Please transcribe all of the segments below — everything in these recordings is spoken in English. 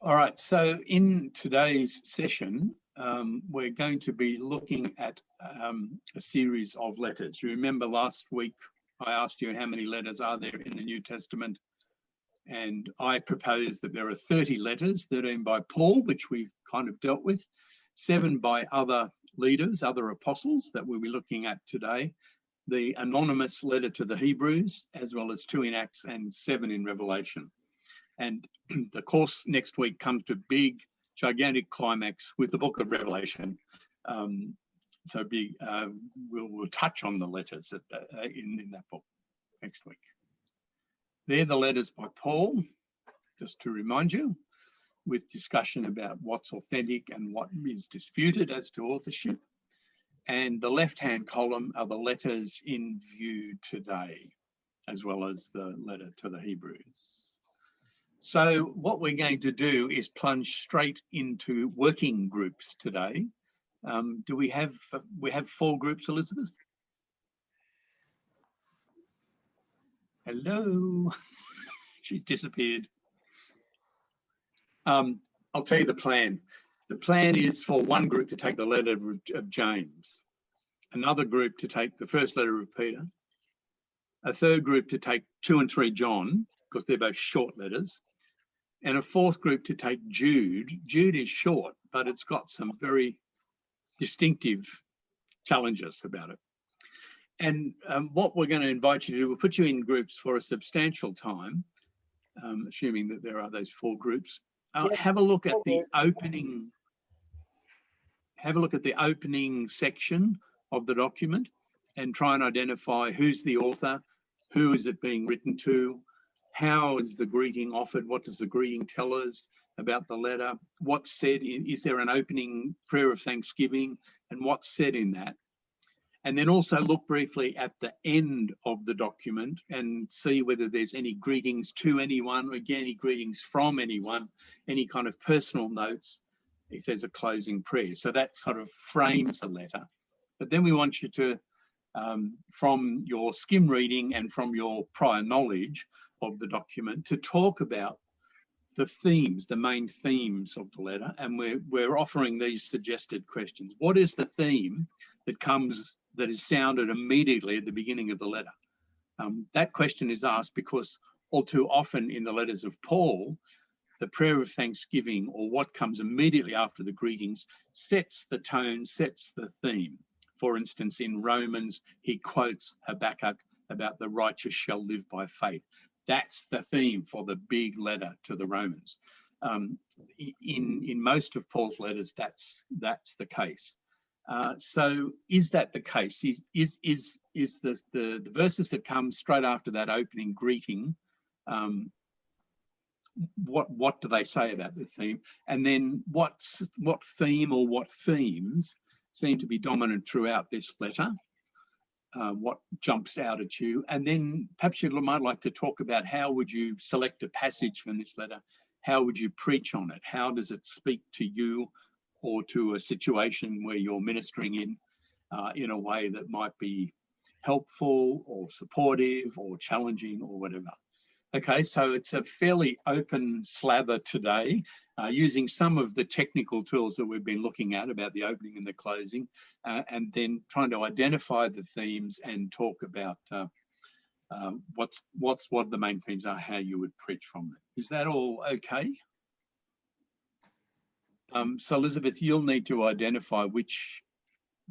All right, so in today's session, we're going to be looking at a series of letters. You remember last week I asked you how many letters are there in the New Testament, and I proposed that there are 30 letters, 13 by Paul, which we've kind of dealt with, 7 by other leaders, other apostles that we'll be looking at today, the anonymous letter to the Hebrews, as well as 2 in Acts and 7 in Revelation. And the course next week comes to big, gigantic climax with the book of Revelation. So we'll touch on the letters in that book next week. They're the letters by Paul, just to remind you, with discussion about what's authentic and what is disputed as to authorship. And the left-hand column are the letters in view today, as well as the letter to the Hebrews. So what we're going to do is plunge straight into working groups today. Do we have 4 groups, Elizabeth? Hello, she's disappeared. I'll tell you the plan. The plan is for one group to take the letter of James, another group to take the first letter of Peter, a third group to take 2 and 3 John, because they're both short letters, and a fourth group to take Jude. Jude is short, but it's got some very distinctive challenges about it. And what we're going to invite you to do, we'll put you in groups for a substantial time, assuming that there are those 4 groups. Yes, have a look at the groups. opening. Have a look at the opening section of the document and try and identify who's the author, who is it being written to, how is the greeting offered, what does the greeting tell us about the letter, what's said is there an opening prayer of thanksgiving, and what's said in that. And then also look briefly at the end of the document and see whether there's any greetings to anyone, again, any greetings from anyone, any kind of personal notes, if there's a closing prayer. So that sort of frames the letter. But then we want you to, from your skim reading and from your prior knowledge of the document, to talk about the themes, the main themes of the letter. And we're offering these suggested questions. What is the theme that is sounded immediately at the beginning of the letter? That question is asked because all too often in the letters of Paul, the prayer of thanksgiving, or what comes immediately after the greetings, sets the tone, sets the theme. For instance, in Romans, he quotes Habakkuk about the righteous shall live by faith. That's the theme for the big letter to the Romans. In most of Paul's letters, that's the case. So is that the case? Is the verses that come straight after that opening greeting, what do they say about the theme? And then what theme or what themes seem to be dominant throughout this letter? What jumps out at you? And then perhaps you might like to talk about how would you select a passage from this letter? How would you preach on it? How does it speak to you or to a situation where you're ministering in a way that might be helpful or supportive or challenging or whatever? Okay, so it's a fairly open slather today, using some of the technical tools that we've been looking at about the opening and the closing, and then trying to identify the themes and talk about what the main themes are, how you would preach from them. Is that all okay? So Elizabeth, you'll need to identify which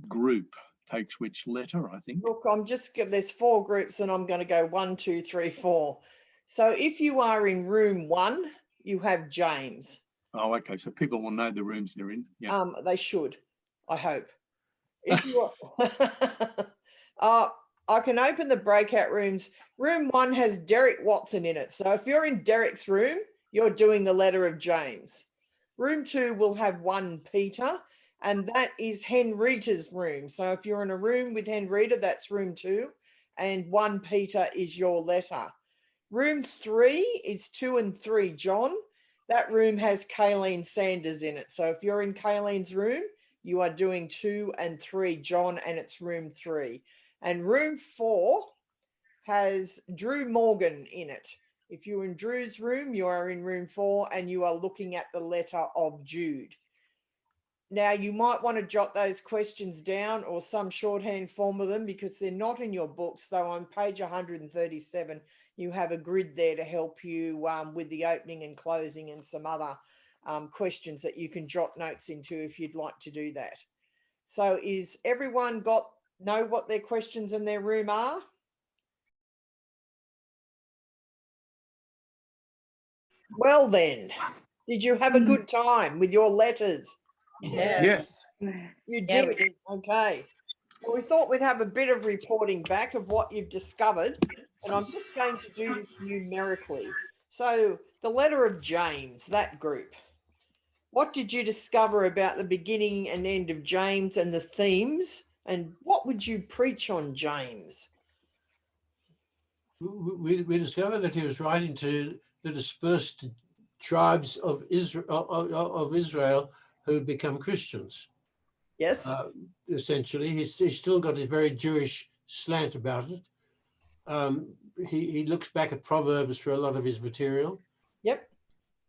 group takes which letter, I think. Look, there's 4 groups and I'm going to go 1, 2, 3, 4. So if you are in room 1, you have James. Oh, okay. So people will know the rooms they're in. Yeah. They should, I hope. If you are, I can open the breakout rooms. Room 1 has Derek Watson in it. So if you're in Derek's room, you're doing the letter of James. Room 2 will have 1 Peter, and that is Henrita's room. So if you're in a room with Henrita, that's room 2, and 1 Peter is your letter. Room 3 is 2 and 3 John. That room has Kayleen Sanders in it. So if you're in Kayleen's room, you are doing 2 and 3 John, and it's room 3. And room 4 has Drew Morgan in it. If you're in Drew's room, you are in room 4 and you are looking at the letter of Jude. Now, you might want to jot those questions down or some shorthand form of them because they're not in your books, though on page 137, you have a grid there to help you with the opening and closing and some other questions that you can jot notes into if you'd like to do that. So is everyone know what their questions in their room are? Well then, did you have a good time with your letters? Yeah. Yes. You Yeah, did? we did. Okay. Well, we thought we'd have a bit of reporting back of what you've discovered, and I'm just going to do this numerically. So the letter of James, that group. What did you discover about the beginning and end of James and the themes? And what would you preach on James? We discovered that he was writing to the dispersed tribes of Israel who had become Christians. Yes. Essentially, he's still got a very Jewish slant about it. He looks back at Proverbs for a lot of his material. Yep.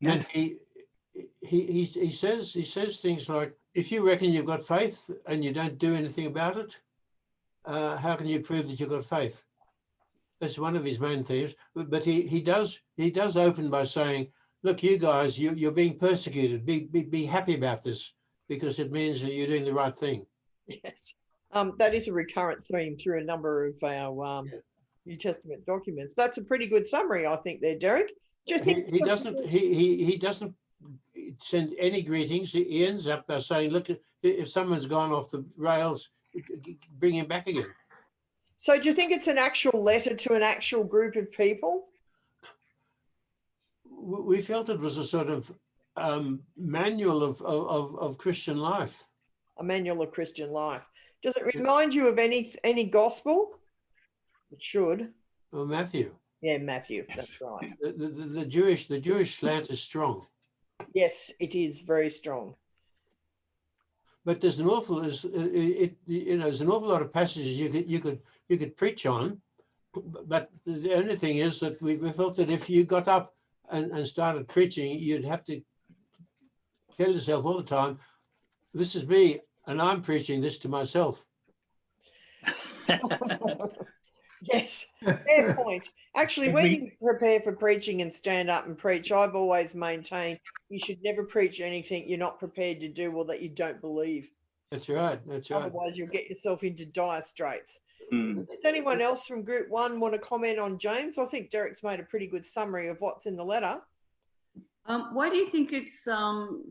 And he says things like, if you reckon you've got faith and you don't do anything about it, how can you prove that you've got faith? That's one of his main themes. But he does open by saying, look, you guys, you're being persecuted. Be happy about this because it means that you're doing the right thing. Yes. That is a recurrent theme through a number of our New Testament documents. That's a pretty good summary, I think, there, Derek. Do you think He doesn't send any greetings. He ends up by saying, look, if someone's gone off the rails, bring him back again. So do you think it's an actual letter to an actual group of people? We felt it was a sort of manual of Christian life. A manual of Christian life. Does it remind you of any gospel? It should. Well, Matthew. Yeah, Matthew. That's right. The Jewish slant is strong. Yes, it is very strong. But there's an awful lot of passages you could preach on, but the only thing is that we felt that if you got up and started preaching, you'd have to tell yourself all the time, this is me and I'm preaching this to myself. Yes, fair point. Actually, when you prepare for preaching and stand up and preach, I've always maintained you should never preach anything you're not prepared to do or that you don't believe. That's right. That's right. Otherwise, you'll get yourself into dire straits. Mm. Does anyone else from Group 1 want to comment on James? I think Derek's made a pretty good summary of what's in the letter. Why do you think it's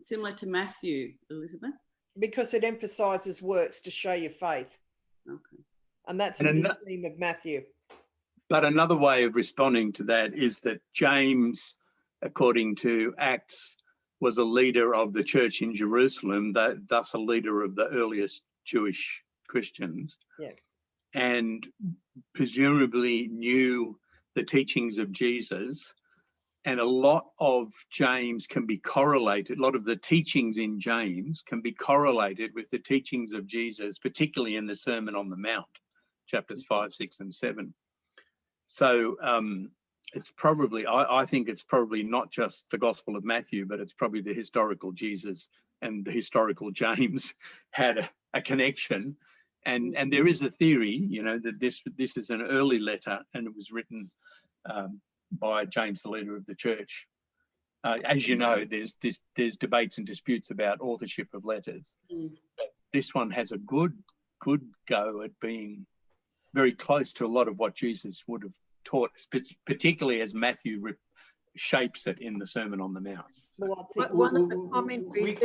similar to Matthew, Elizabeth? Because it emphasises works to show your faith. Okay. And that's the theme of Matthew. But another way of responding to that is that James, according to Acts, was a leader of the church in Jerusalem, thus a leader of the earliest Jewish Christians. Yeah. And presumably knew the teachings of Jesus. And a lot of James can be correlated, a lot of the teachings in James can be correlated with the teachings of Jesus, particularly in the Sermon on the Mount, chapters 5, 6, and 7. So it's probably, I think it's probably not just the Gospel of Matthew, but it's probably the historical Jesus and the historical James had a connection. And there is a theory, that this is an early letter and it was written by James, the leader of the church. As you know, there's debates and disputes about authorship of letters. But this one has a good go at being very close to a lot of what Jesus would have taught, particularly as Matthew shapes it in the Sermon on the Mount. Well, I think one of the commentaries.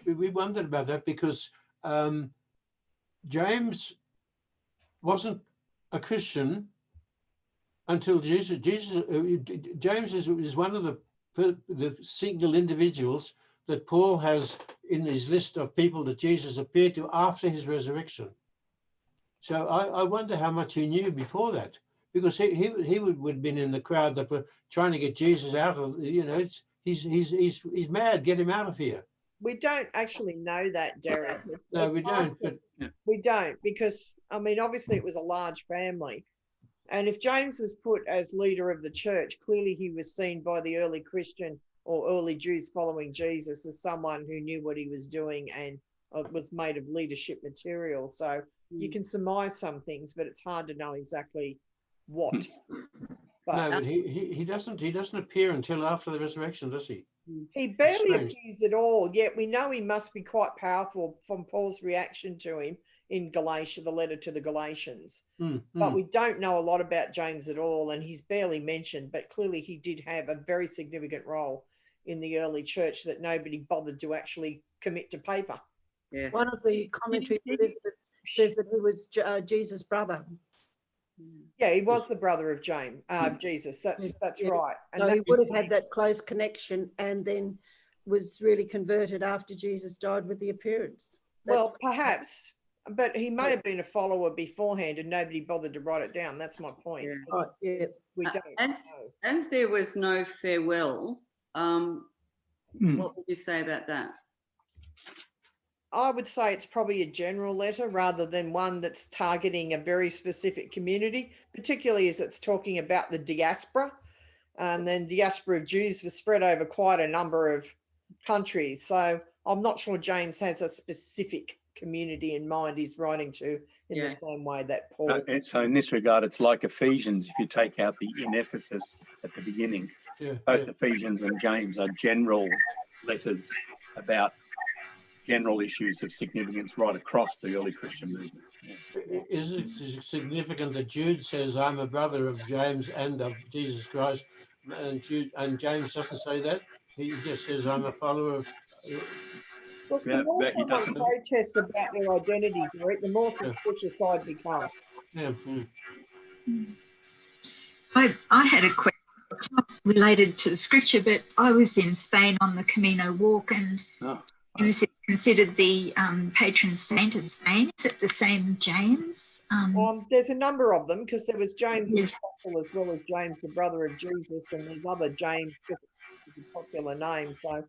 We wondered about that because James wasn't a Christian until Jesus. James is one of the single individuals that Paul has in his list of people that Jesus appeared to after his resurrection. So I wonder how much he knew before that, because he would have been in the crowd that were trying to get Jesus out of. He's mad. Get him out of here. We don't actually know that, Derek. No, we don't. We don't, because obviously it was a large family, And if James was put as leader of the church, clearly he was seen by the early Christian or early Jews following Jesus as someone who knew what he was doing and was made of leadership material. So you can surmise some things, but it's hard to know exactly what. No, but he doesn't appear until after the resurrection, does he? He barely strange. appears at all, yet we know he must be quite powerful from Paul's reaction to him in Galatia, the letter to the Galatians. But we don't know a lot about James at all, and he's barely mentioned, but clearly he did have a very significant role in the early church that nobody bothered to actually commit to paper. Yeah. One of the commentaries, Elizabeth, says that he was Jesus' brother. Yeah, he was the brother of James, Jesus. That's Yeah. right. And So he that would have had that close connection and then was really converted after Jesus died with the appearance. well, perhaps, but he may have been a follower beforehand and nobody bothered to write it down. That's my point. Yeah. Right, yeah. We don't know. As there was no farewell, what would you say about that? I would say it's probably a general letter rather than one that's targeting a very specific community, particularly as it's talking about the diaspora. And then diaspora of Jews was spread over quite a number of countries. So I'm not sure James has a specific community in mind he's writing to in the same way that Paul. So in this regard, it's like Ephesians, if you take out the in Ephesus at the beginning. Both Ephesians and James are general letters about general issues of significance right across the early Christian movement. Is it significant that Jude says, I'm a brother of James and of Jesus Christ, and James doesn't say that? He just says, I'm a follower of... Look, the more someone protests about their identity, the more suspicious I'd become. Yeah. I had a question. It's not related to the scripture, but I was in Spain on the Camino walk, and James is considered the patron saint of Spain. Is it the same James? There's a number of them because there was James the Apostle as well as James, the brother of Jesus, and there's other James, just a popular name. So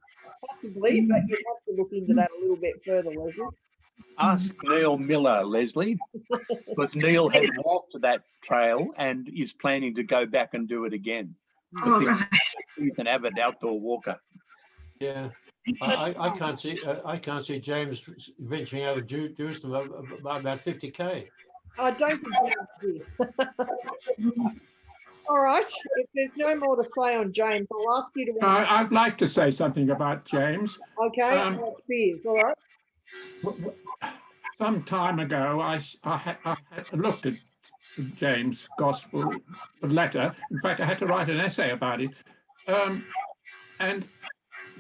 possibly, but you'd have to look into that a little bit further, Leslie. Ask Neil Miller, Leslie, because Neil has walked that trail and is planning to go back and do it again. He's an avid outdoor walker. Yeah. I can't see James venturing out of Jerusalem about 50k. I don't think that's all right. If there's no more to say on James, I'll ask you to. I'd like to say something about James. Okay, Alex Spears. All right. Some time ago, I looked at James' Gospel letter. In fact, I had to write an essay about it. And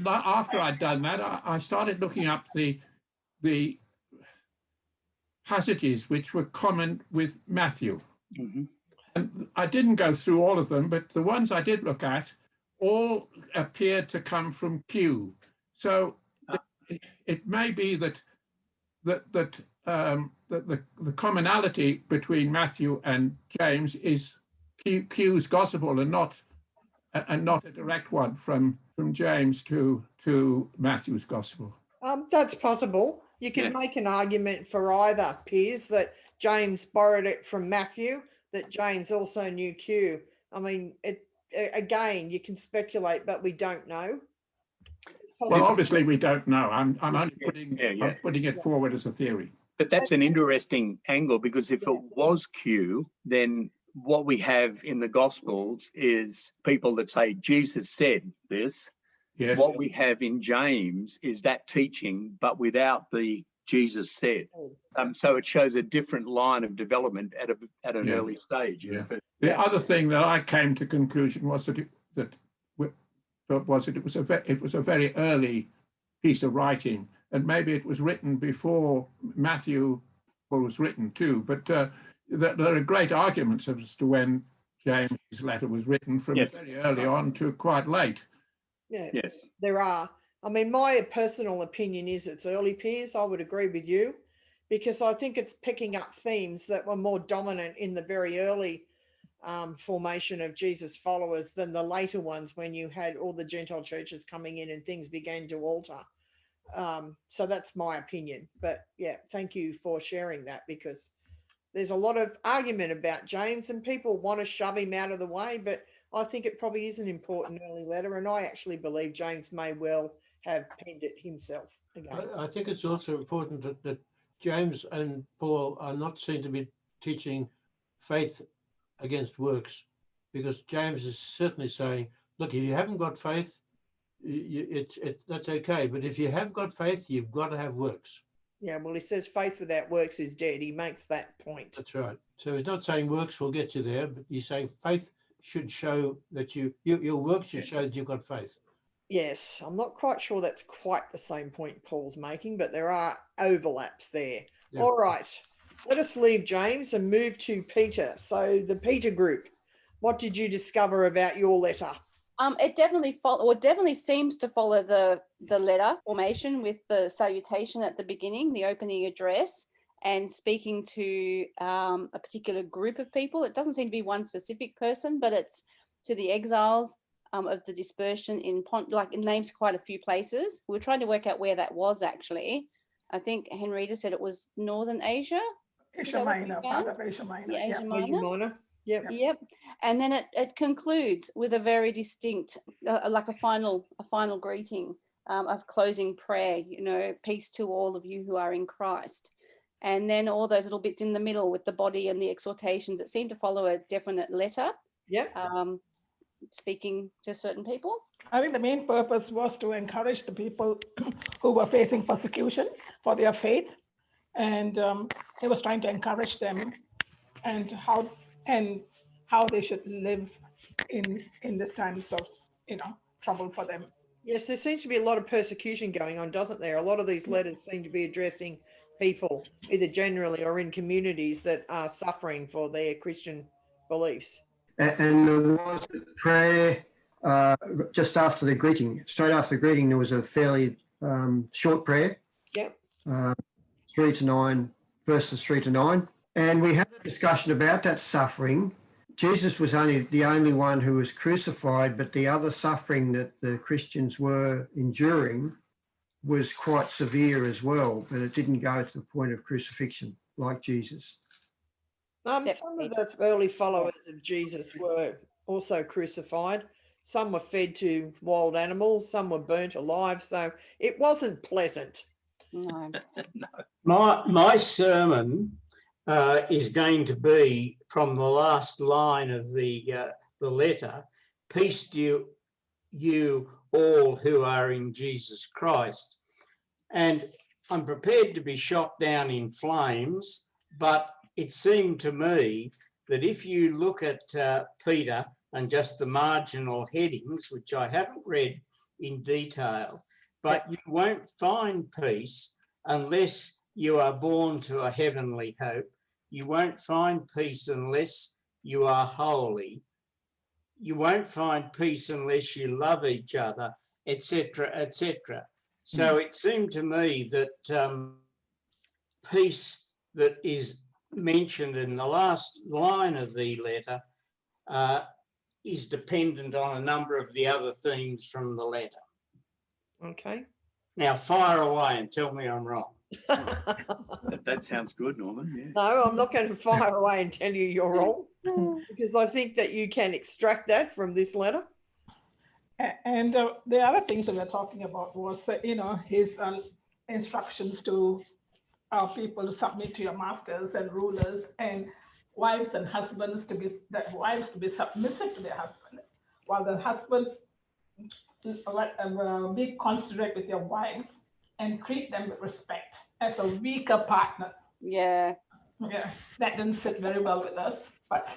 after I'd done that, I started looking up the passages which were common with Matthew. Mm-hmm. And I didn't go through all of them, but the ones I did look at all appeared to come from Q. So it may be that the commonality between Matthew and James is Q's gospel and not a direct one from James to Matthew's gospel. That's possible. You can make an argument for either, Piers, that James borrowed it from Matthew, that James also knew Q. I mean, again, you can speculate, but we don't know. Well, obviously we don't know. I'm only putting it forward as a theory. But that's an interesting angle, because if it was Q, then what we have in the Gospels is people that say Jesus said this. Yes. What we have in James is that teaching, but without the Jesus said. So it shows a different line of development at an early stage. Yeah. The other thing that I came to conclusion was that it was a very early piece of writing, and maybe it was written before Matthew was written too. But there are great arguments as to when James' letter was written, from very early on to quite late. Yeah, yes, there are. I mean, my personal opinion is it's early, Piers. I would agree with you, because I think it's picking up themes that were more dominant in the very early formation of Jesus followers than the later ones, when you had all the Gentile churches coming in and things began to alter. So that's my opinion. But yeah, thank you for sharing that, because there's a lot of argument about James, and people want to shove him out of the way, but I think it probably is an important early letter, and I actually believe James may well have penned it himself again. I think it's also important that James and Paul are not seen to be teaching faith against works, because James is certainly saying, look, if you haven't got faith, that's okay. But if you have got faith, you've got to have works. Yeah, well, he says faith without works is dead. He makes that point. That's right. So he's not saying works will get you there, but he's saying faith should show that your work should show that you've got faith. Yes, I'm not quite sure that's quite the same point Paul's making, but there are overlaps there. Yeah. All right, let us leave James and move to Peter. So the Peter group, what did you discover about your letter? It definitely seems to follow the letter formation with the salutation at the beginning, the opening address, and speaking to a particular group of people. It doesn't seem to be one specific person, but it's to the exiles of the dispersion in it names quite a few places. We're trying to work out where that was actually. I think Henrietta said it was Northern Asia. Asia Minor, part of Asia Minor. Yeah, Asia Minor. Asia Minor. Yep. Yep. And then it concludes with a very distinct, like a final greeting, of closing prayer, peace to all of you who are in Christ. And then all those little bits in the middle with the body and the exhortations that seem to follow a definite letter. Yep. Speaking to certain people. I think the main purpose was to encourage the people who were facing persecution for their faith. And he was trying to encourage them and how they should live in this times of trouble for them. Yes, there seems to be a lot of persecution going on, doesn't there? A lot of these letters seem to be addressing people, either generally or in communities that are suffering for their Christian beliefs. And there was a prayer just after the greeting. Straight after the greeting, there was a fairly short prayer. Yep. 3 to 9, verses 3 to 9. And we had a discussion about that suffering. Jesus was the only one who was crucified, but the other suffering that the Christians were enduring was quite severe as well, but it didn't go to the point of crucifixion like Jesus. Some of the early followers of Jesus were also crucified. Some were fed to wild animals, some were burnt alive, so it wasn't pleasant. No. My sermon is going to be from the last line of the letter, peace to you all who are in Jesus Christ. And I'm prepared to be shot down in flames, but it seemed to me that if you look at Peter and just the marginal headings, which I haven't read in detail, but you won't find peace unless you are born to a heavenly hope. You won't find peace unless you are holy. You won't find peace unless you love each other, etc., etc. So it seemed to me that peace that is mentioned in the last line of the letter is dependent on a number of the other themes from the letter. Okay. Now fire away and tell me I'm wrong. That sounds good, Norman. Yeah. No, I'm not going to fire away and tell you you're wrong, because I think that you can extract that from this letter. And the other things that we're talking about was, his instructions to people to submit to your masters and rulers, and wives and husbands to be submissive to their husband, while the husbands be considerate with your wives and treat them with respect as a weaker partner. Yeah. Yeah, that didn't sit very well with us, but.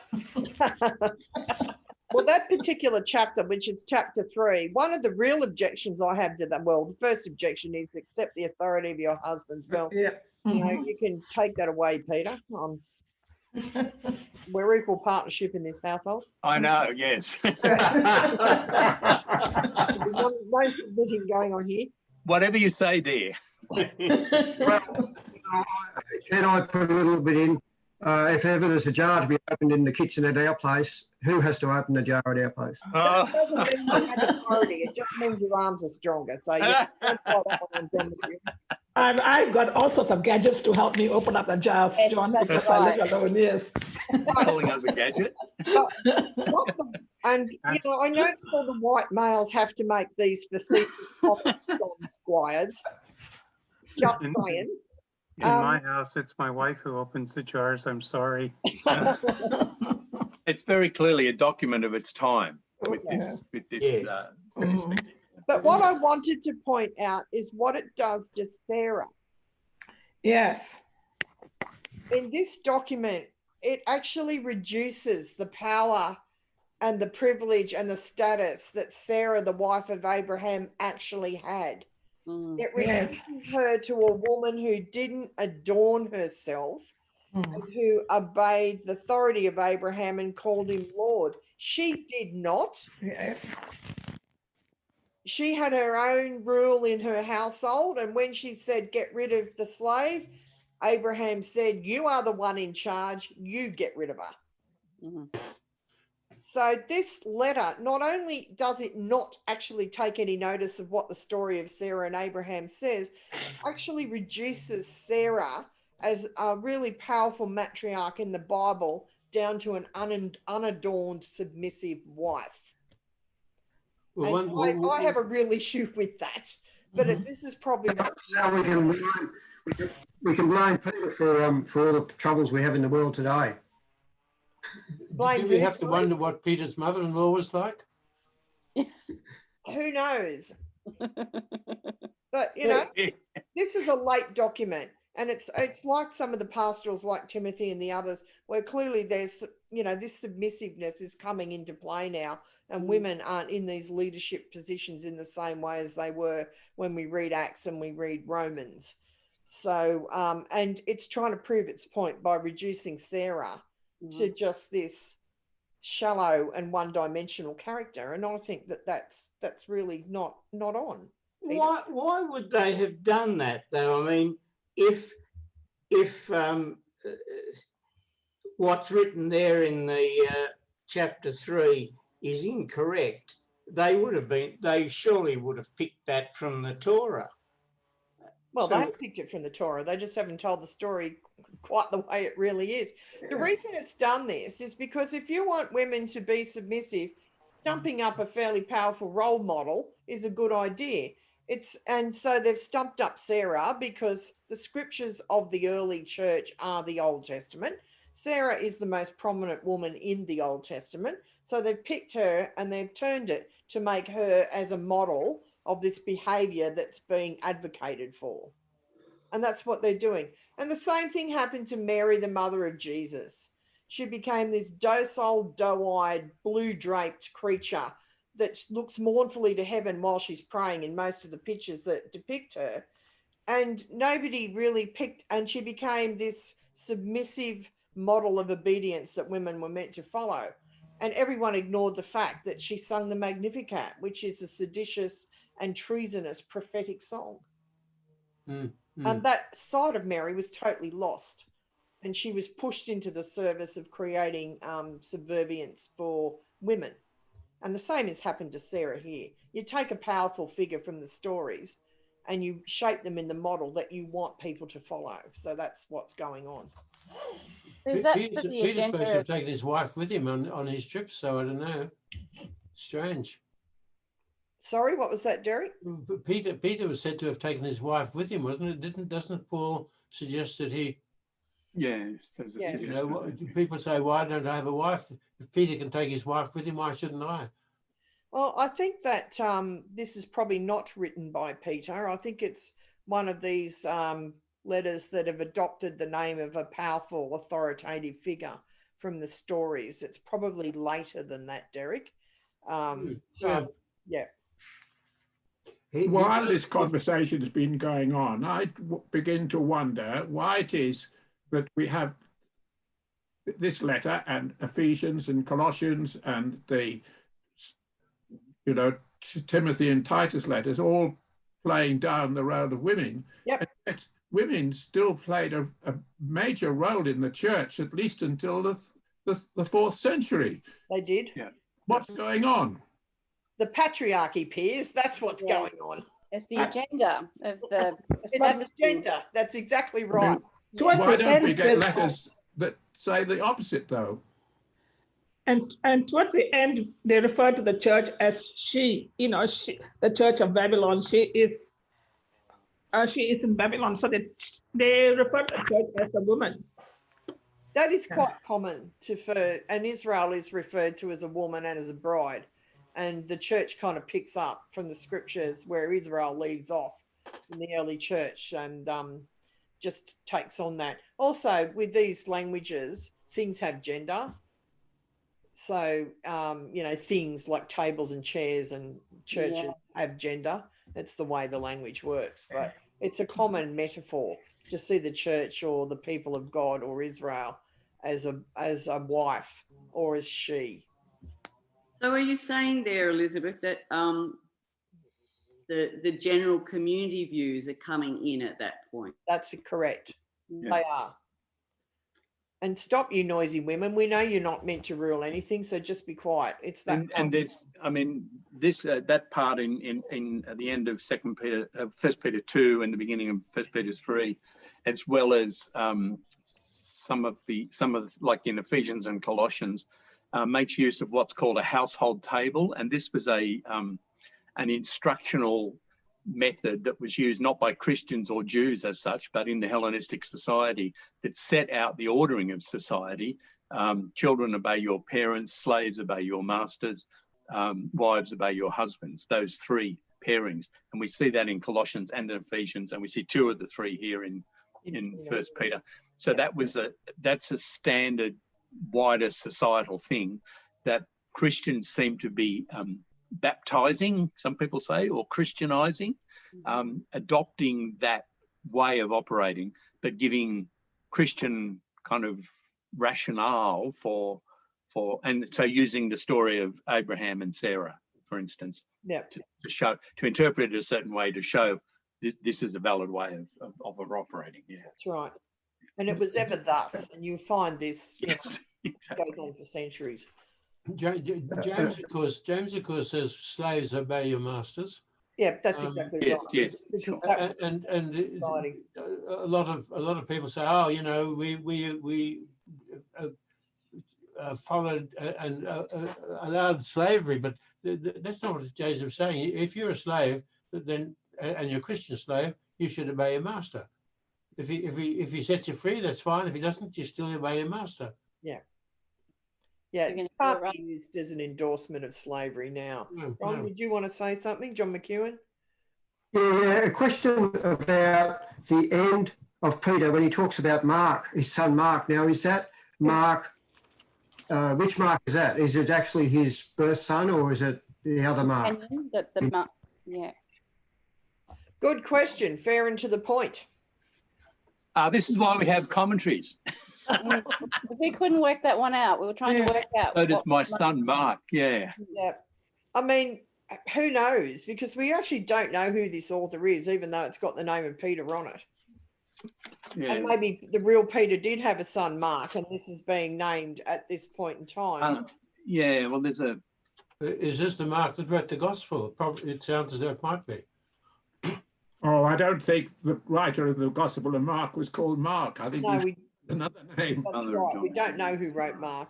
Well, that particular chapter, which is chapter 3, one of the real objections I have to that, well, the first objection is accept the authority of your husbands. Well, yeah. You can take that away, Peter. We're equal partnership in this household. I know, yes. No submitting going on here. Whatever you say, dear. Well, can I put a little bit in? If ever there's a jar to be opened in the kitchen at our place, who has to open the jar at our place? That doesn't mean you have authority. It just means your arms are stronger. So yeah, don't try that one on them with you. And I've got all sorts of gadgets to help me open up the jar of Yes, John that's because right. I live alone, yes. Calling us a gadget. And you know, I noticed all the white males have to make these facetious comments on squires. Just saying. In my house, it's my wife who opens the jars. I'm sorry. It's very clearly a document of its time with this. But what I wanted to point out is what it does to Sarah. Yes. In this document, it actually reduces the power and the privilege and the status that Sarah, the wife of Abraham, actually had. It reduces her to a woman who didn't adorn herself and who obeyed the authority of Abraham and called him Lord. She did not. Yes. She had her own rule in her household, and when she said, get rid of the slave, Abraham said, you are the one in charge, you get rid of her. So this letter, not only does it not actually take any notice of what the story of Sarah and Abraham says, actually reduces Sarah as a really powerful matriarch in the Bible down to an unadorned, submissive wife. And I have a real issue with that, but this is probably now we can blame Peter for all the troubles we have in the world today. Do we have to wonder what Peter's mother-in-law was like? Who knows? But you know, this is a late document, and it's like some of the pastorals like Timothy and the others, where clearly there's, you know, this submissiveness is coming into play now, and women aren't in these leadership positions in the same way as they were when we read Acts and we read Romans. So, and it's trying to prove its point by reducing Sarah to just this shallow and one-dimensional character, and I think that that's really not on. Why would they have done that though? I mean, if what's written there in the chapter 3 is incorrect, they surely would have picked that from the Torah. Well, they have picked it from the Torah. They just haven't told the story quite the way it really is. The reason it's done this is because if you want women to be submissive, stumping up a fairly powerful role model is a good idea. And so they've stumped up Sarah because the scriptures of the early church are the Old Testament. Sarah is the most prominent woman in the Old Testament. So they've picked her and they've turned it to make her as a model of this behavior that's being advocated for. And that's what they're doing. And the same thing happened to Mary, the mother of Jesus. She became this docile, doe-eyed, blue-draped creature that looks mournfully to heaven while she's praying in most of the pictures that depict her. And nobody really picked, and she became this submissive model of obedience that women were meant to follow. And everyone ignored the fact that she sung the Magnificat, which is a seditious and treasonous prophetic song. And that side of Mary was totally lost, and she was pushed into the service of creating subservience for women. And the same has happened to Sarah here. You take a powerful figure from the stories and you shape them in the model that you want people to follow. So that's what's going on. Peter's supposed to have taken his wife with him on his trip, so I don't know. Strange. Sorry, what was that, Derek? Peter was said to have taken his wife with him, wasn't it? Doesn't Paul suggest that he? Yeah. You know, people say, why don't I have a wife? If Peter can take his wife with him, why shouldn't I? Well, I think that this is probably not written by Peter. I think it's one of these letters that have adopted the name of a powerful, authoritative figure from the stories. It's probably later than that, Derek. Yeah. While this conversation has been going on, I begin to wonder why it is that we have this letter and Ephesians and Colossians and the, you know, Timothy and Titus letters all playing down the role of women. Yep. And yet women still played a major role in the church, at least until the 4th century. They did. Yeah. What's going on? The patriarchy, Piers, that's what's going on. It's the agenda of the It's the agenda. That's exactly right. Towards Why the don't we end, get there's- letters that say the opposite, though? And towards the end, they refer to the church as she. You know, she, the Church of Babylon. She is in Babylon, so they refer to the church as a woman. That is quite common and Israel is referred to as a woman and as a bride. And the church kind of picks up from the scriptures where Israel leaves off in the early church and just takes on that. Also, with these languages, things have gender. So, things like tables and chairs and churches have gender. It's the way the language works. But it's a common metaphor to see the church or the people of God or Israel as a wife or as she. So are you saying there, Elizabeth, that the general community views are coming in at that point? That's correct. They are. And stop, you noisy women. We know you're not meant to rule anything, so just be quiet. It's that. And there's, I mean, this that part in at the end of First Peter 2 and the beginning of First Peter 3, as well as some of like in Ephesians and Colossians, makes use of what's called a household table, and this was an instructional method that was used not by Christians or Jews as such, but in the Hellenistic society that set out the ordering of society. Children obey your parents, slaves obey your masters, wives obey your husbands, those three pairings. And we see that in Colossians and in Ephesians, and we see two of the three here in First Peter. So that's a standard wider societal thing that Christians seem to be baptizing, some people say, or Christianizing, adopting that way of operating, but giving Christian kind of rationale for and so using the story of Abraham and Sarah, for instance, to interpret it a certain way to show this is a valid way of operating. Yeah, that's right. And it was ever thus, and you find this exactly. goes on for centuries. James, of course, says slaves obey your masters. Yeah, that's exactly right. Yes, because sure. that was and a lot of people say, oh, you know, we followed and allowed slavery, but that's not what James is saying. If you're a slave, then and you're a Christian slave, you should obey your master. If he sets you free, that's fine. If he doesn't, you still obey your master. Yeah. Yeah, it can't be used as an endorsement of slavery now. Ron, did you want to say something? John McEwen? Yeah, a question about the end of Peter when he talks about Mark, his son Mark. Now, is that Mark, which Mark is that? Is it actually his birth son or is it the other Mark? The Mark, yeah. Good question, fair and to the point. This is why we have commentaries. We couldn't work that one out. We were trying to work out. So does my son Mark. Yeah. I mean, who knows? Because we actually don't know who this author is, even though it's got the name of Peter on it. Yeah. And maybe the real Peter did have a son Mark, and this is being named at this point in time. Yeah. Well, there's a. Is this the Mark that wrote the Gospel? Probably, it sounds as though it might be. Oh, I don't think the writer of the Gospel of Mark was called Mark. I think another name. That's right. We don't know who wrote Mark.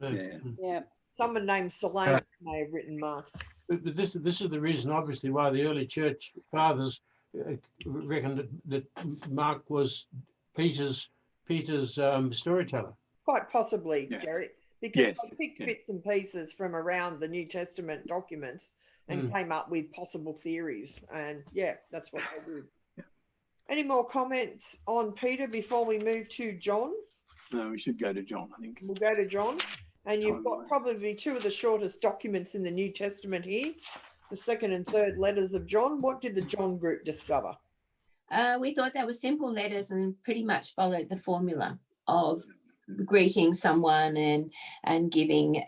Yeah. Someone named Selene may have written Mark. But this is the reason, obviously, why the early church fathers reckoned that Mark was Peter's storyteller. Quite possibly, Gary, because they picked bits and pieces from around the New Testament documents and came up with possible theories. And that's what they did. Any more comments on Peter before we move to John? No, we should go to John, I think. We'll go to John. And you've got probably two of the shortest documents in the New Testament here, the second and third letters of John. What did the John group discover? We thought they were simple letters and pretty much followed the formula of greeting someone and giving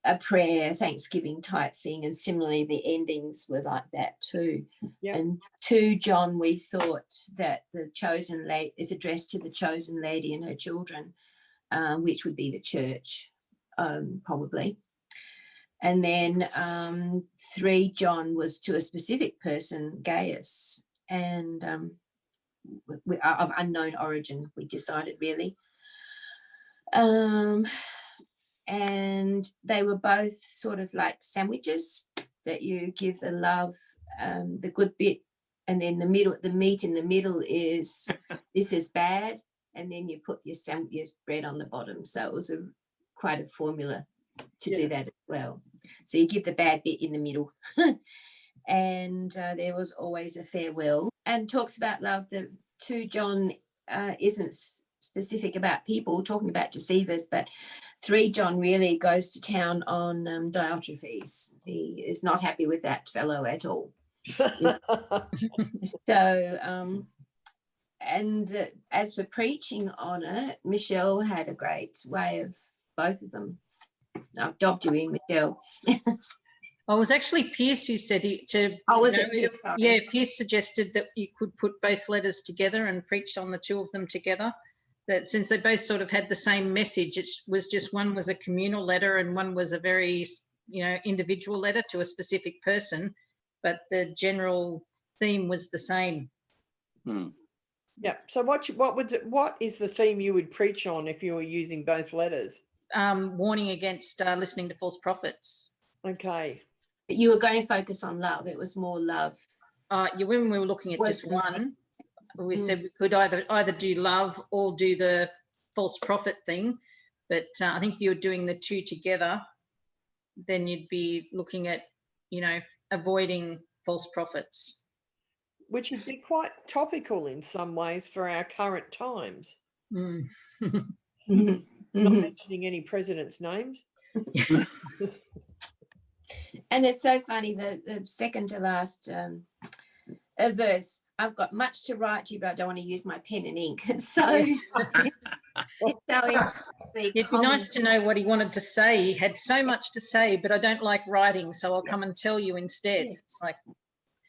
a prayer, Thanksgiving type thing, and similarly the endings were like that too. Yep. And to John, we thought that the chosen lady is addressed to the chosen lady and her children, which would be the church, probably. And then 3 John was to a specific person, Gaius, and of unknown origin, we decided really. And they were both sort of like sandwiches that you give the love, the good bit, and then the meat in the middle is this is bad, and then you put your bread on the bottom. So it was quite a formula to do that as well. So you give the bad bit in the middle. And there was always a farewell, and talks about love. The 2 John isn't specific about people, talking about deceivers, but 3 John really goes to town on Diotrephes. He is not happy with that fellow at all. So and as for preaching on it, Michelle had a great way of both of them. I've dobbed you in, Michelle. Oh, it was actually Pierce who said Pierce suggested that you could put both letters together and preach on the 2 of them together. That since they both sort of had the same message, it was just one was a communal letter and one was a very, individual letter to a specific person, but the general theme was the same. Yeah. So what is the theme you would preach on if you were using both letters? Warning against listening to false prophets. Okay. But you were going to focus on love. It was more love. When we were looking at just one, we said we could either do love or do the false prophet thing. But I think if you were doing the 2 together, then you'd be looking at, avoiding false prophets. Which would be quite topical in some ways for our current times. Not mentioning any presidents' names. And it's so funny, the second to last verse, I've got much to write to you, but I don't want to use my pen and ink. It's so, it's so it'd be nice to know what he wanted to say. He had so much to say, but I don't like writing, so I'll come and tell you instead. It's like,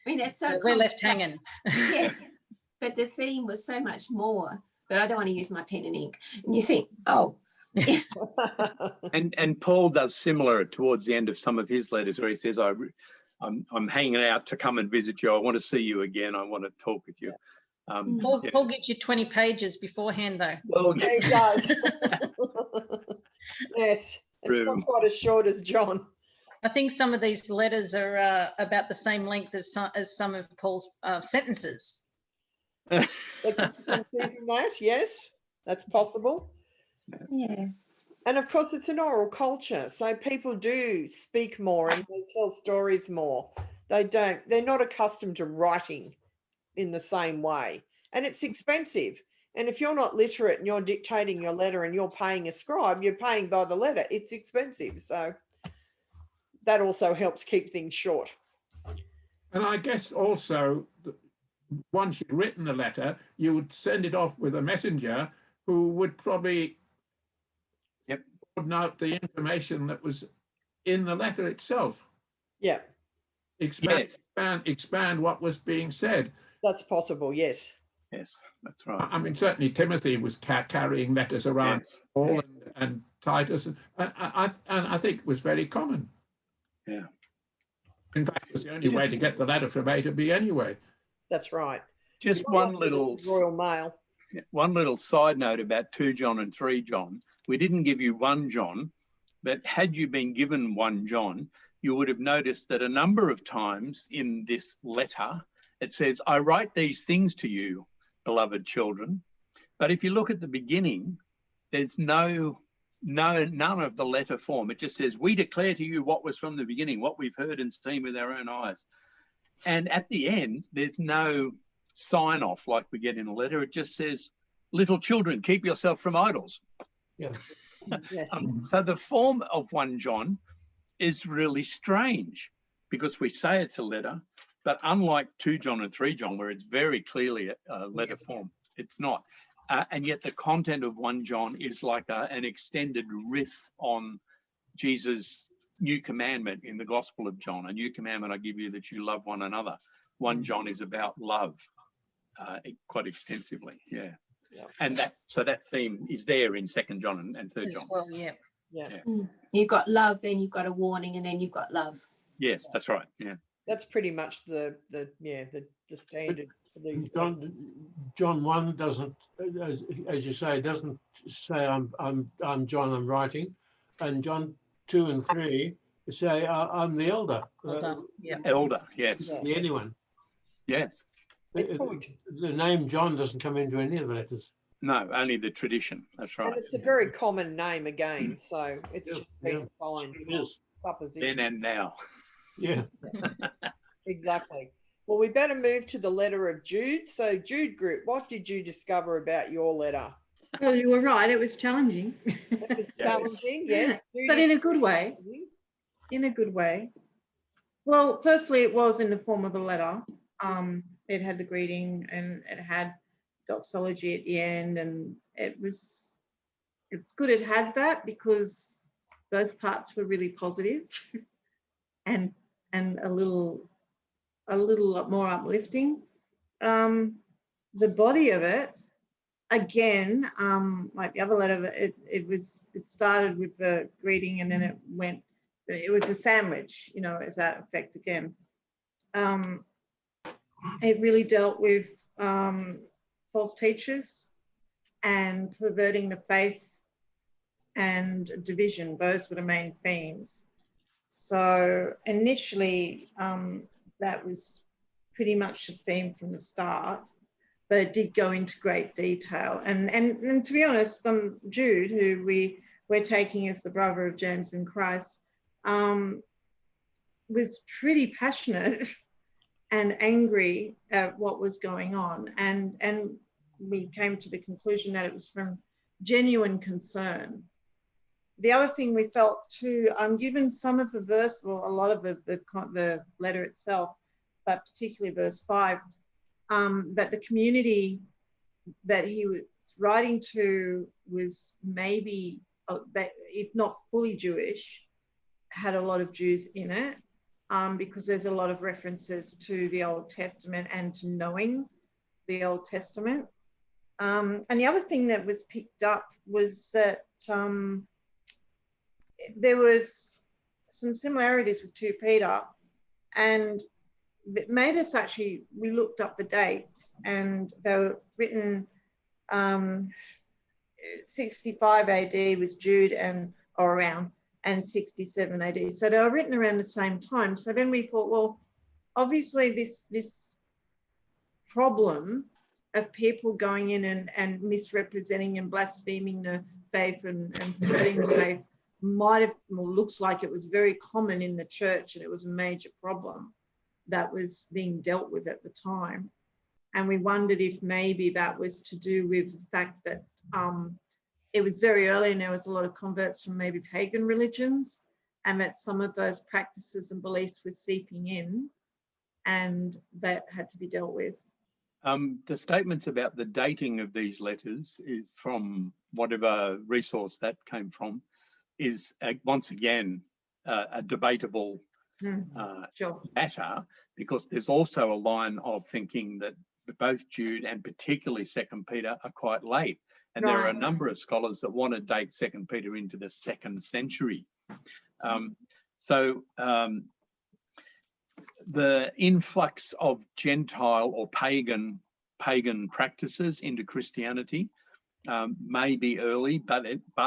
that's so we're left hanging. Yes, but the theme was so much more, but I don't want to use my pen and ink. And you think, oh. And Paul does similar towards the end of some of his letters where he says, I'm hanging out to come and visit you. I want to see you again. I want to talk with you. Paul gives you 20 pages beforehand, though. Well, he does. Yes, it's True. not quite as short as John. I think some of these letters are about the same length as some of Paul's sentences. That, yes, that's possible. Yeah. And of course, it's an oral culture, so people do speak more and they tell stories more. They're not accustomed to writing in the same way, and it's expensive. And if you're not literate and you're dictating your letter and you're paying a scribe, you're paying by the letter. It's expensive, so that also helps keep things short. And I guess also, once you'd written the letter, you would send it off with a messenger who would probably out the information that was in the letter itself. Yeah. Expand what was being said. That's possible, yes. Yes, that's right. I mean, certainly Timothy was carrying letters around, Paul and Titus, and I think it was very common. Yeah. In fact, it was the only way to get the letter from A to B anyway. That's right. Just one little Royal Mail. One little side note about 2 John and 3 John. We didn't give you 1 John, but had you been given 1 John, you would have noticed that a number of times in this letter, it says, I write these things to you, beloved children. But if you look at the beginning, there's none of the letter form. It just says, we declare to you what was from the beginning, what we've heard and seen with our own eyes. And at the end, there's no sign off like we get in a letter. It just says, little children, keep yourself from idols. Yeah. Yes. So the form of 1 John is really strange because we say it's a letter, but unlike 2 John and 3 John, where it's very clearly a letter form, it's not. And yet the content of 1 John is like an extended riff on Jesus' new commandment in the Gospel of John. A new commandment I give you, that you love one another. 1 John is about love quite extensively, yeah. And that theme is there in 2 John and 3 John. Well, yeah. Yeah. You've got love, then you've got a warning, and then you've got love. Yes, that's right. Yeah. That's pretty much the standard for these. John 1 doesn't, as you say, doesn't say I'm John, I'm writing, and John 2 and 3 say I'm the elder. Elder, yes. Be anyone. Yes. The name John doesn't come into any of the letters. No, only the tradition. That's right. And it's a very common name again, so it's just been fine. Supposition. Then and now. Yeah. Exactly. Well, we better move to the letter of Jude. So, Jude Group, what did you discover about your letter? Well, you were right. It was challenging. It was challenging, yes. But in a good way. In a good way. Well, firstly, it was in the form of a letter. It had the greeting and it had doxology at the end, and it's good it had that, because those parts were really positive and a little more uplifting. The body of it, again, like the other letter, it started with the greeting and then it was a sandwich, you know, as that effect again. It really dealt with false teachers and perverting the faith and division. Those were the main themes. So initially, that was pretty much the theme from the start, but it did go into great detail. And to be honest, Jude, who we're taking as the brother of James in Christ, was pretty passionate and angry at what was going on. And we came to the conclusion that it was from genuine concern. The other thing we felt too, given some of the verse, well, a lot of the letter itself, but particularly verse 5, that the community that he was writing to was maybe, if not fully Jewish, had a lot of Jews in it, because there's a lot of references to the Old Testament and to knowing the Old Testament. And the other thing that was picked up was that there was some similarities with 2 Peter, and it made us actually, we looked up the dates, and they were written 65 AD was Jude or around, and 67 AD. So they were written around the same time. So then we thought, well, obviously this problem of people going in and misrepresenting and blaspheming the faith and perverting the faith looks like it was very common in the church, and it was a major problem that was being dealt with at the time. And we wondered if maybe that was to do with the fact that it was very early and there was a lot of converts from maybe pagan religions, and that some of those practices and beliefs were seeping in, and that had to be dealt with. The statements about the dating of these letters is from whatever resource that came from is once again a debatable matter, because there's also a line of thinking that both Jude and particularly 2 Peter are quite late. And there are a number of scholars that want to date 2 Peter into the 2nd century. The influx of Gentile or pagan practices into Christianity may be early, but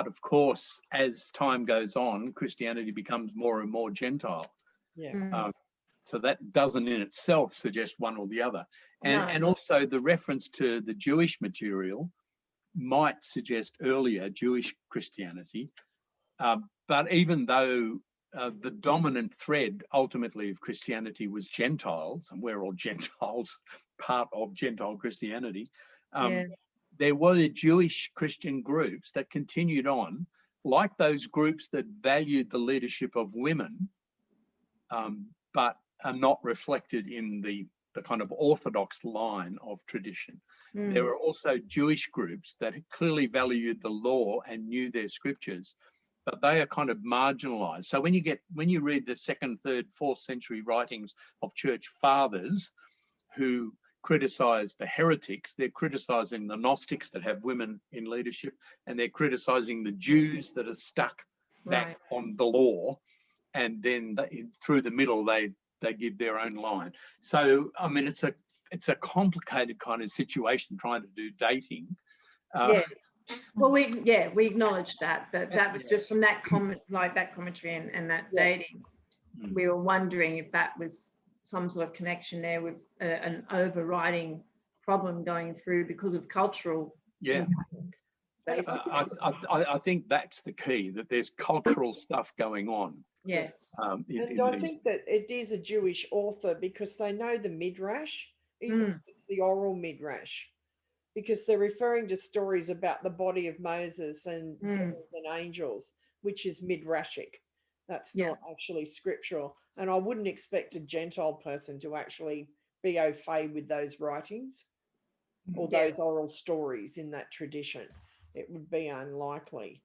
of course, as time goes on, Christianity becomes more and more Gentile. Yeah. So that doesn't in itself suggest one or the other. And also the reference to the Jewish material might suggest earlier Jewish Christianity. But even though the dominant thread ultimately of Christianity was Gentiles, and we're all Gentiles, part of Gentile Christianity, there were Jewish Christian groups that continued on, like those groups that valued the leadership of women, but are not reflected in the kind of orthodox line of tradition. There were also Jewish groups that clearly valued the law and knew their scriptures, but they are kind of marginalized. So when you read the 2nd, 3rd, 4th century writings of church fathers who criticize the heretics, they're criticizing the Gnostics that have women in leadership, and they're criticizing the Jews that are stuck back on the law, and then through the middle they give their own line. So I mean, it's a complicated kind of situation trying to do dating. Yeah. Well, we acknowledge that, but that was just from that comment, like that commentary and that dating. We were wondering if that was some sort of connection there with an overriding problem going through because of cultural. Yeah. I think that's the key, that there's cultural stuff going on. Yeah. And I think that it is a Jewish author because they know the Midrash, even if it's the oral Midrash, because they're referring to stories about the body of Moses and demons and angels, which is Midrashic. That's not actually scriptural. And I wouldn't expect a Gentile person to actually be au fait with those writings or those oral stories in that tradition. It would be unlikely.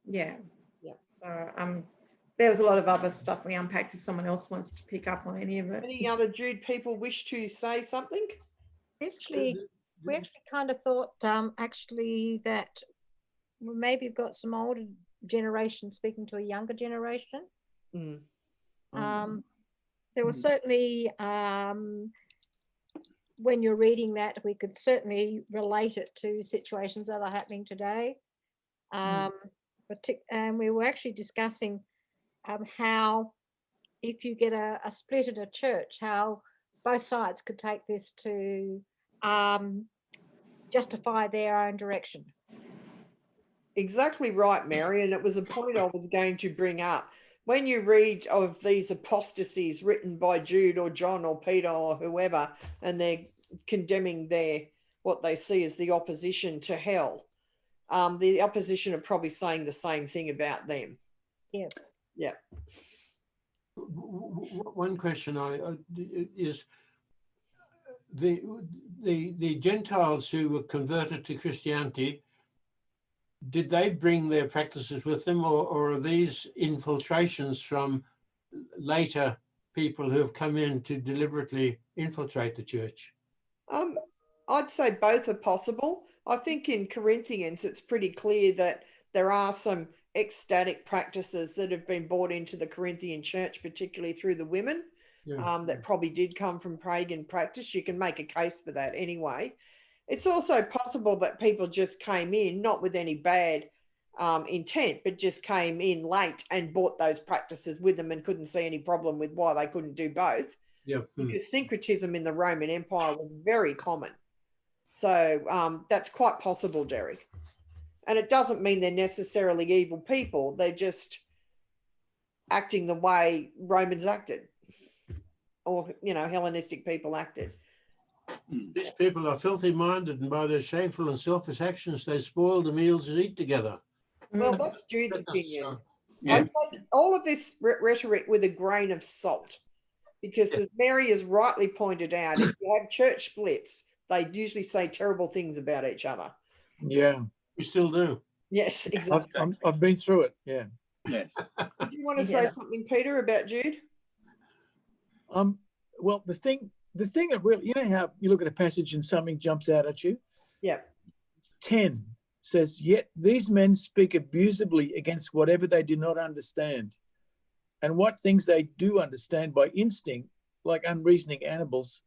Yeah. Yeah. So there was a lot of other stuff we unpacked if someone else wants to pick up on any of it. Any other Jude people wish to say something? Actually, we actually kind of thought actually that maybe we've got some older generation speaking to a younger generation. There was certainly, when you're reading that, we could certainly relate it to situations that are happening today. And we were actually discussing how if you get a split at a church, how both sides could take this to justify their own direction. Exactly right, Mary. And it was a point I was going to bring up. When you read of these apostasies written by Jude or John or Peter or whoever, and they're condemning what they see as the opposition to hell, the opposition are probably saying the same thing about them. Yeah. Yeah. One question is the Gentiles who were converted to Christianity, did they bring their practices with them, or are these infiltrations from later people who have come in to deliberately infiltrate the church? I'd say both are possible. I think in Corinthians, it's pretty clear that there are some ecstatic practices that have been brought into the Corinthian church, particularly through the women, that probably did come from pagan practice. You can make a case for that anyway. It's also possible that people just came in, not with any bad intent, but just came in late and brought those practices with them and couldn't see any problem with why they couldn't do both. Yeah. Because syncretism in the Roman Empire was very common. So that's quite possible, Derek. And it doesn't mean they're necessarily evil people. They're just acting the way Romans acted, or, Hellenistic people acted. These people are filthy minded, and by their shameful and selfish actions, they spoil the meals and eat together. Well, that's Jude's opinion. I take all of this rhetoric with a grain of salt, because as Mary has rightly pointed out, if you have church splits, they usually say terrible things about each other. Yeah. We still do. Yes, exactly. I've been through it. Yeah. Yes. Do you want to say something, Peter, about Jude? Well, the thing that really, how you look at a passage and something jumps out at you? Yeah. 10 says, yet these men speak abusively against whatever they do not understand. And what things they do understand by instinct, like unreasoning animals,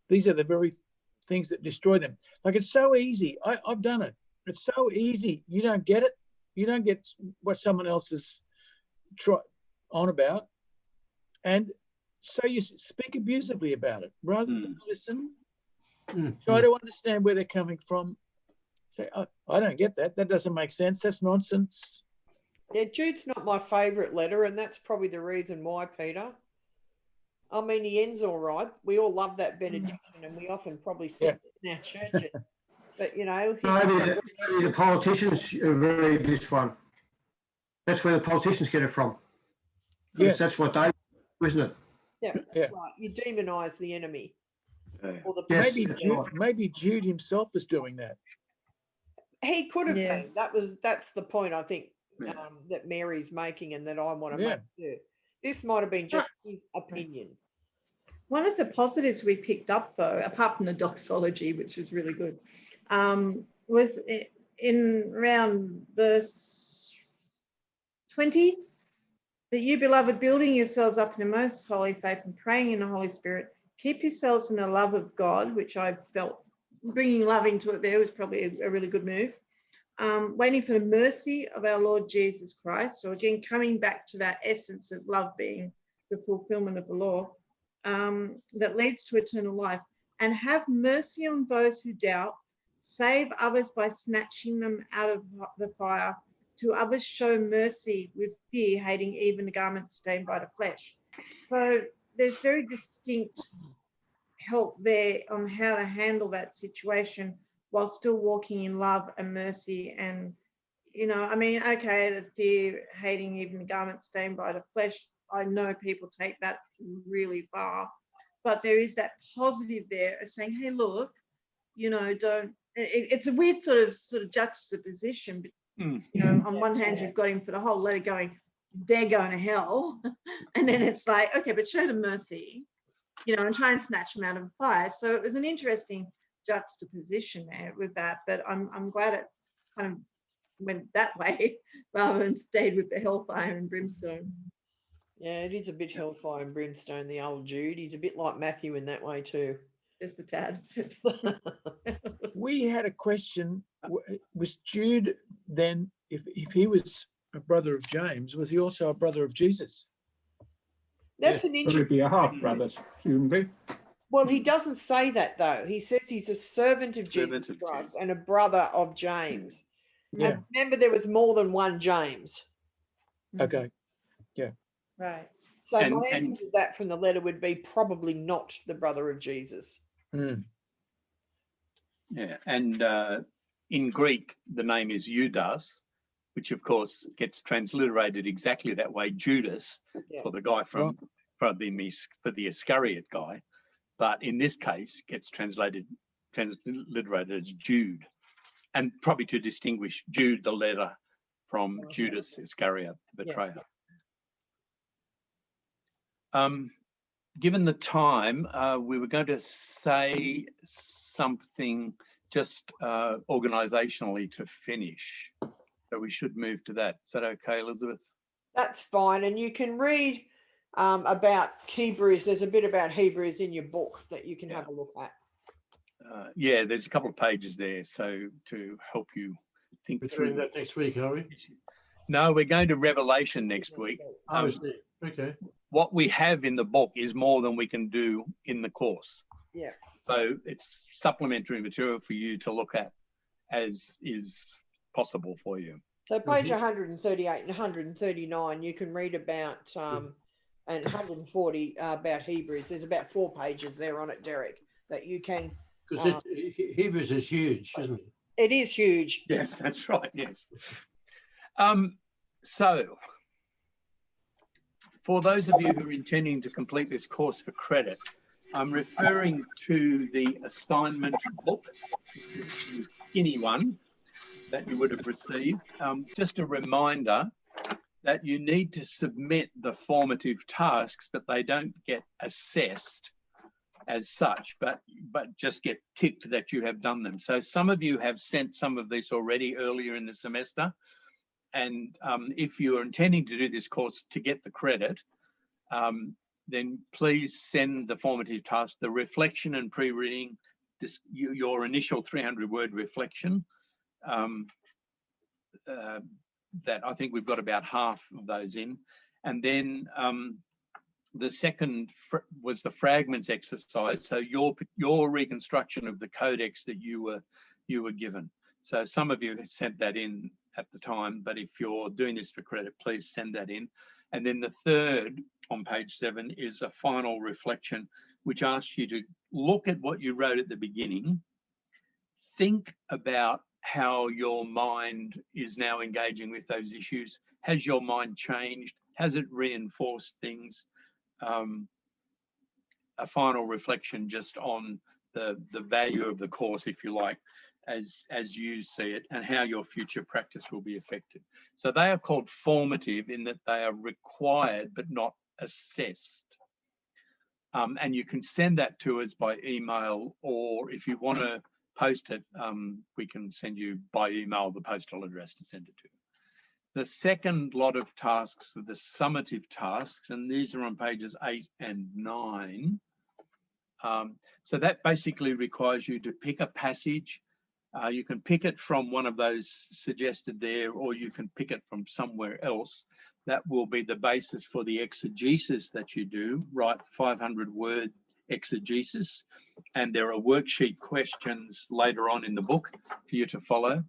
these are the very things that destroy them. Like, it's so easy. I've done it. It's so easy. You don't get it. You don't get what someone else is on about. And so you speak abusively about it rather than listen. Try to understand where they're coming from. Say, I don't get that. That doesn't make sense. That's nonsense. Yeah, Jude's not my favourite letter, and that's probably the reason why, Peter. I mean, he ends all right. We all love that benediction, and we often probably sing it in our churches. But, the politicians read this one. That's where the politicians get it from. Yes. That's what they do, isn't it? Yeah, that's right. You demonise the enemy. Or the maybe Jude himself is doing that. He could have been. That's the point, I think, that Mary's making and that I want to make too. This might have been just his opinion. One of the positives we picked up, though, apart from the doxology, which was really good, was in around verse 20, but you, beloved, building yourselves up in the most holy faith and praying in the Holy Spirit, keep yourselves in the love of God, which I felt bringing love into it there was probably a really good move. Waiting for the mercy of our Lord Jesus Christ. So again, coming back to that essence of love being the fulfillment of the law, that leads to eternal life. And have mercy on those who doubt, save others by snatching them out of the fire. To others show mercy with fear, hating even the garments stained by the flesh. So there's very distinct help there on how to handle that situation while still walking in love and mercy. And, you know, I mean, okay, the fear, hating even the garments stained by the flesh, I know people take that really far, but there is that positive there of saying, hey, look, you know, don't, it's a weird sort of juxtaposition. But, you know, on one hand, you've got him for the whole letter going, they're going to hell. And then it's like, okay, but show them mercy, you know, and try and snatch them out of the fire. So it was an interesting juxtaposition there with that, but I'm glad it kind of went that way rather than stayed with the hellfire and brimstone. Yeah, it is a bit hellfire and brimstone, the old Jude. He's a bit like Matthew in that way too. Just a tad. We had a question. Was Jude then, if he was a brother of James, was he also a brother of Jesus? That's an interesting. Would it be a half brother, presumably? Well, he doesn't say that though. He says he's a servant of Jesus Christ and a brother of James. Yeah. And remember, there was more than one James. Okay. Yeah. Right. So my answer to that from the letter would be probably not the brother of Jesus. Mm. Yeah, and in Greek, the name is Judas, which of course gets transliterated exactly that way, Judas, for the guy for the Iscariot guy, but in this case gets transliterated as Jude, and probably to distinguish Jude the letter from Judas Iscariot the betrayer. Given the time, we were going to say something just organisationally to finish. So we should move to that. Is that okay, Elizabeth? That's fine. And you can read about Hebrews. There's a bit about Hebrews in your book that you can have a look at. Yeah, there's a couple of pages there, so to help you think through that next week, are we? No, we're going to Revelation next week. Oh, okay. What we have in the book is more than we can do in the course. Yeah. So it's supplementary material for you to look at as is possible for you. So page 138 and 139, you can read about, and 140 about Hebrews. There's about 4 pages there on it, Derek, that you can. Because Hebrews is huge, isn't it? It is huge. Yes, that's right, yes. So, for those of you who are intending to complete this course for credit, I'm referring to the assignment book, the skinny one that you would have received. Just a reminder that you need to submit the formative tasks, but they don't get assessed as such, but just get ticked that you have done them. So some of you have sent some of this already earlier in the semester. And if you are intending to do this course to get the credit, then please send the formative task, the reflection and pre-reading, your initial 300-word reflection. That I think we've got about half of those in. And then the second was the fragments exercise. So your reconstruction of the codex that you were given. So some of you had sent that in at the time, but if you're doing this for credit, please send that in. And then the third on page 7 is a final reflection, which asks you to look at what you wrote at the beginning, think about how your mind is now engaging with those issues. Has your mind changed? Has it reinforced things? A final reflection just on the value of the course, if you like, as you see it, and how your future practice will be affected. So they are called formative in that they are required but not assessed. And you can send that to us by email, or if you want to post it, we can send you by email the postal address to send it to. The second lot of tasks are the summative tasks, and these are on pages 8 and 9. So that basically requires you to pick a passage. You can pick it from one of those suggested there, or you can pick it from somewhere else. That will be the basis for the exegesis that you do, write 500-word exegesis. And there are worksheet questions later on in the book for you to follow.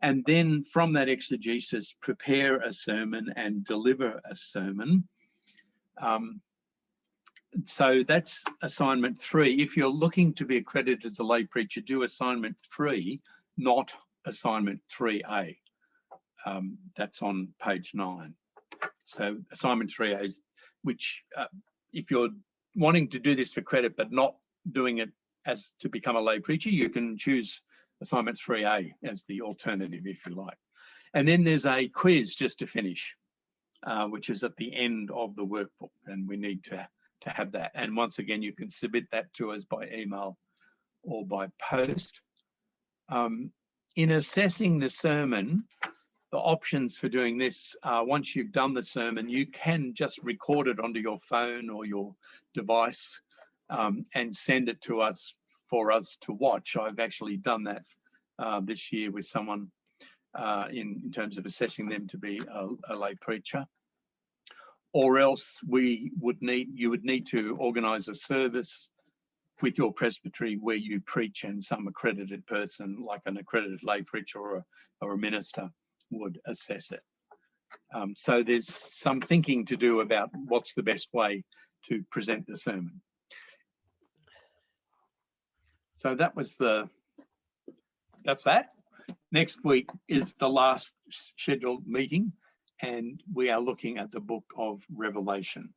And then from that exegesis, prepare a sermon and deliver a sermon. So that's assignment 3. If you're looking to be accredited as a lay preacher, do assignment 3, not assignment 3A. That's on page 9. So assignment 3A is, which if you're wanting to do this for credit but not doing it as to become a lay preacher, you can choose assignment 3A as the alternative, if you like. And then there's a quiz just to finish, which is at the end of the workbook, and we need to have that. And once again, you can submit that to us by email or by post. In assessing the sermon, the options for doing this, once you've done the sermon, you can just record it onto your phone or your device and send it to us for us to watch. I've actually done that this year with someone in terms of assessing them to be a lay preacher. Or else you would need to organise a service with your presbytery where you preach and some accredited person, like an accredited lay preacher or a minister, would assess it. So there's some thinking to do about what's the best way to present the sermon. So that's that. Next week is the last scheduled meeting, and we are looking at the book of Revelation.